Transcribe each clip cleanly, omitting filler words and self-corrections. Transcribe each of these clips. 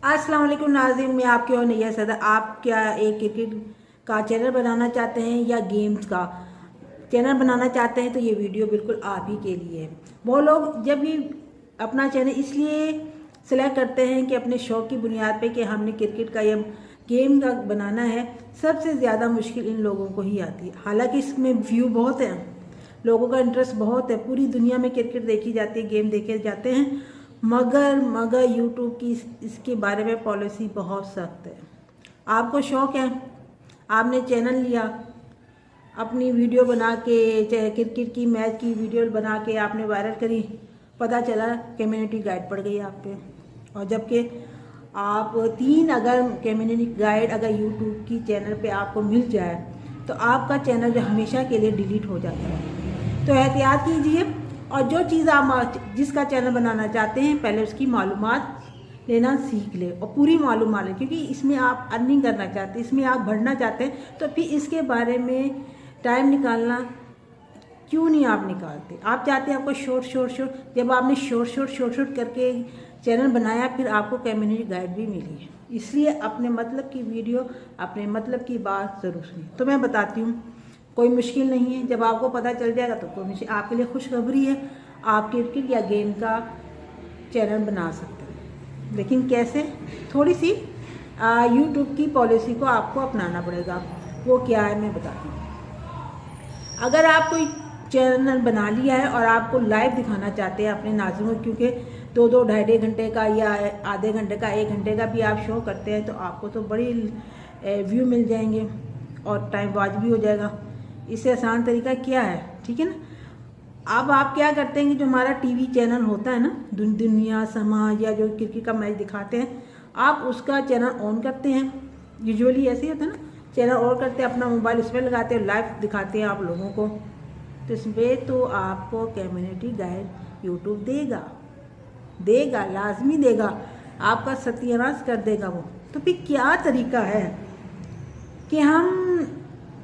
अस्सलाम वालेकुम नाज़रीन, मैं आपके और नैया सदर। आप क्या एक क्रिकेट का चैनल बनाना चाहते हैं या गेम्स का चैनल बनाना चाहते हैं तो ये वीडियो बिल्कुल आप ही के लिए है। वो लोग जब भी अपना चैनल इसलिए सेलेक्ट करते हैं कि अपने शौक़ की बुनियाद पे कि हमने क्रिकेट का या गेम का बनाना है, सबसे ज़्यादा मुश्किल इन लोगों को ही आती है। हालांकि इसमें व्यू बहुत है, लोगों का इंटरेस्ट बहुत है, पूरी दुनिया में क्रिकेट देखी जाती है, गेम देखे जाते हैं, मगर यूट्यूब की इसके बारे में पॉलिसी बहुत सख्त है। आपको शौक़ है, आपने चैनल लिया, अपनी वीडियो बना के क्रिकेट की मैच की वीडियो बना के आपने वायरल करी, पता चला कम्युनिटी गाइड पड़ गई आप पे। और जबकि आप 3 अगर कम्युनिटी गाइड अगर यूट्यूब की चैनल पे आपको मिल जाए तो आपका चैनल जो हमेशा के लिए डिलीट हो जाता है। तो एहतियात कीजिए और जो चीज़ आप जिसका चैनल बनाना चाहते हैं पहले उसकी मालूमात लेना सीख ले और पूरी मालूमात लें, क्योंकि इसमें आप अर्निंग करना चाहते हैं, इसमें आप बढ़ना चाहते हैं, तो फिर इसके बारे में टाइम निकालना क्यों नहीं आप निकालते। आप चाहते हैं आपको शॉर्ट जब आपने शॉर्ट करके चैनल बनाया फिर आपको कम्युनिटी गाइड भी मिली है। इसलिए अपने मतलब की वीडियो अपने मतलब की बात ज़रूर सुनिए। तो मैं बताती हूँ, कोई मुश्किल नहीं है, जब आपको पता चल जाएगा तो कोई मुश्किल आपके लिए खुशखबरी है, आप क्रिकेट या गेम का चैनल बना सकते हैं। लेकिन कैसे, थोड़ी सी यूट्यूब की पॉलिसी को आपको अपनाना पड़ेगा। वो क्या है मैं बताती हूँ। अगर आप कोई चैनल बना लिया है और आपको लाइव दिखाना चाहते हैं अपने नाज़रीन को, क्योंकि 2-2 ढाई घंटे का या आधे घंटे का 1 घंटे का भी आप शो करते हैं तो आपको तो बड़ी व्यू मिल जाएंगे और टाइम वाज भी हो जाएगा। इससे आसान तरीका क्या है, ठीक है ना। अब आप क्या करते हैं कि जो हमारा टीवी चैनल होता है ना, दुनिया समाज या जो क्रिकेट का मैच दिखाते हैं, आप उसका चैनल ऑन करते हैं। यूजुअली ऐसे ही होता है ना, चैनल ऑन करते हैं, अपना मोबाइल इसमें लगाते हैं, लाइव दिखाते हैं आप लोगों को। तो इसमें तो आपको कम्युनिटी गाइड यूट्यूब देगा, लाजमी देगा, आपका सत्यानाश कर देगा वो। तो फिर क्या तरीका है कि हम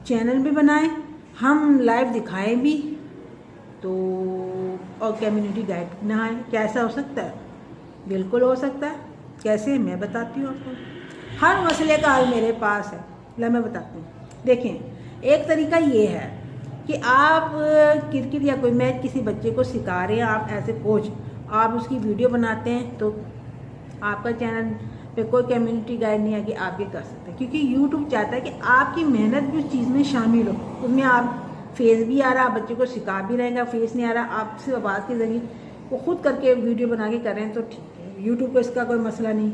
चैनल भी बनाएं, हम लाइव दिखाएं भी तो और कम्युनिटी गाइड ना आए। कैसा हो सकता है? बिल्कुल हो सकता है। कैसे, मैं बताती हूँ आपको। हर मसले का हल मेरे पास है, मैं बताती हूँ। देखें, एक तरीका ये है कि आप क्रिकेट या कोई मैच किसी बच्चे को सिखा रहे हैं, आप ऐसे कोच, आप उसकी वीडियो बनाते हैं तो आपका चैनल पे कोई कम्युनिटी गाइड नहीं है कि आप ये कर सकते हैं, क्योंकि यूट्यूब चाहता है कि आपकी मेहनत भी उस चीज़ में शामिल हो। उसमें आप फेस भी आ रहा, आप बच्चे को सिखा भी रहेंगे, फेस नहीं आ रहा, आप सिर्फ आवाज़ के ज़रिए वो खुद करके वीडियो बना के कर रहे हैं तो ठीक है, यूट्यूब को इसका कोई मसला नहीं,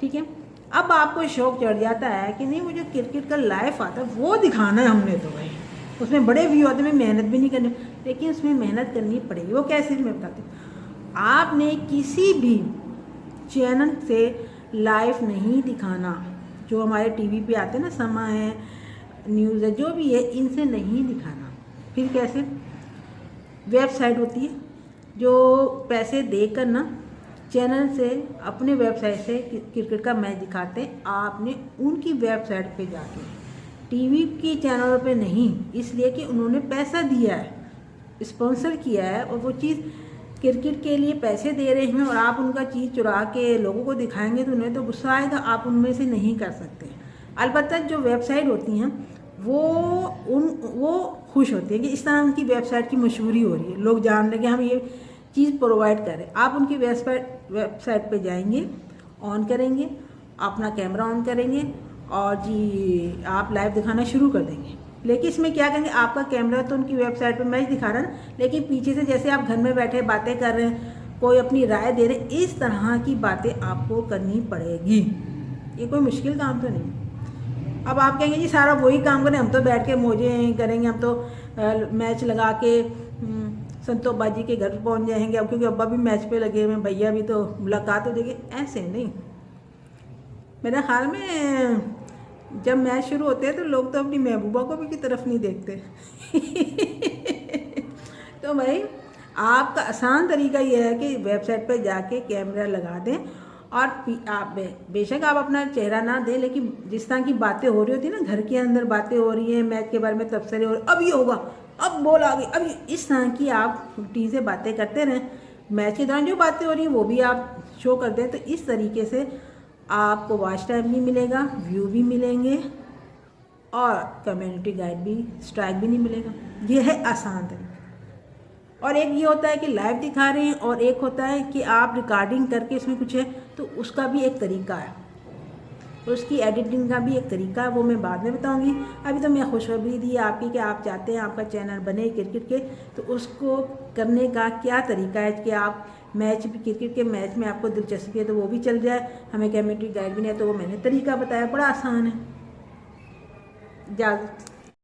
ठीक है। अब आपको शौक़ चढ़ जाता है कि नहीं मुझे क्रिकेट का लाइव आता है वो दिखाना है हमने, तो भाई उसमें बड़े व्यू आते हैं, मेहनत भी नहीं करनी, लेकिन उसमें मेहनत करनी पड़ेगी। वो कैसे, मैं बताती हूँ। आपने किसी भी चैनल से लाइव नहीं दिखाना, जो हमारे टीवी पे आते हैं ना, समा है, न्यूज़ है, जो भी है, इनसे नहीं दिखाना। फिर कैसे, वेबसाइट होती है जो पैसे देकर ना चैनल से अपने वेबसाइट से क्रिकेट का मैच दिखाते हैं, आपने उनकी वेबसाइट पे जाके, टीवी की चैनलों पे नहीं, इसलिए कि उन्होंने पैसा दिया है, स्पॉन्सर किया है और वो चीज़ क्रिकेट के लिए पैसे दे रहे हैं और आप उनका चीज़ चुरा के लोगों को दिखाएंगे तो उन्हें तो गुस्सा आएगा, आप उनमें से नहीं कर सकते। अलबत्ता जो वेबसाइट होती हैं वो खुश होती है कि इस तरह उनकी वेबसाइट की मशहूरी हो रही है, लोग जान रहे कि हम ये चीज़ प्रोवाइड करें। आप उनकी वेबसाइट पे जाएंगे, ऑन करेंगे, अपना कैमरा ऑन करेंगे और जी आप लाइव दिखाना शुरू कर देंगे। लेकिन इसमें क्या करेंगे, आपका कैमरा तो उनकी वेबसाइट पे मैच दिखा रहा है, लेकिन पीछे से जैसे आप घर में बैठे बातें कर रहे हैं, कोई अपनी राय दे रहे, इस तरह की बातें आपको करनी पड़ेगी। ये कोई मुश्किल काम तो नहीं। अब आप कहेंगे जी सारा वही काम करें, हम तो बैठ के मौजें करेंगे, हम तो मैच लगा के संतोष बाजी के घर पहुंच जाएंगे, अब क्योंकि अब्बा भी मैच पे लगे हुए, भैया भी, तो मुलाकात हो जाएगी। ऐसे नहीं, मेरे ख्याल में जब मैच शुरू होते हैं तो लोग तो अपनी महबूबा को भी की तरफ नहीं देखते। तो भाई आपका आसान तरीका यह है कि वेबसाइट पे जाके कैमरा लगा दें और आप बेशक आप अपना चेहरा ना दें, लेकिन जिस तरह की बातें हो रही होती है ना, घर के अंदर बातें हो रही हैं, मैच के बारे में तबसरे हो रहे, अब ये होगा, अब बॉल आ गई, अब इस तरह की आप छुट्टी से बातें करते रहें। मैच के दौरान जो बातें हो रही हैं वो भी आप शो कर दें, तो इस तरीके से आपको वॉच टाइम भी मिलेगा, व्यू भी मिलेंगे और कम्युनिटी गाइड भी, स्ट्राइक भी नहीं मिलेगा। ये है आसान तरीका। और एक ये होता है कि लाइव दिखा रहे हैं और एक होता है कि आप रिकॉर्डिंग करके इसमें कुछ है, तो उसका भी एक तरीका है, उसकी एडिटिंग का भी एक तरीका है, वो मैं बाद में बताऊंगी। अभी तो मैं खुशखबरी दी आपकी कि आप चाहते हैं आपका चैनल बने क्रिकेट के, तो उसको करने का क्या तरीका है कि आप मैच भी, क्रिकेट के मैच में आपको दिलचस्पी है तो वो भी चल जाए, हमें कम्युनिटी गाइड भी नहीं है तो वो मैंने तरीका बताया, बड़ा आसान है। इजाज़त।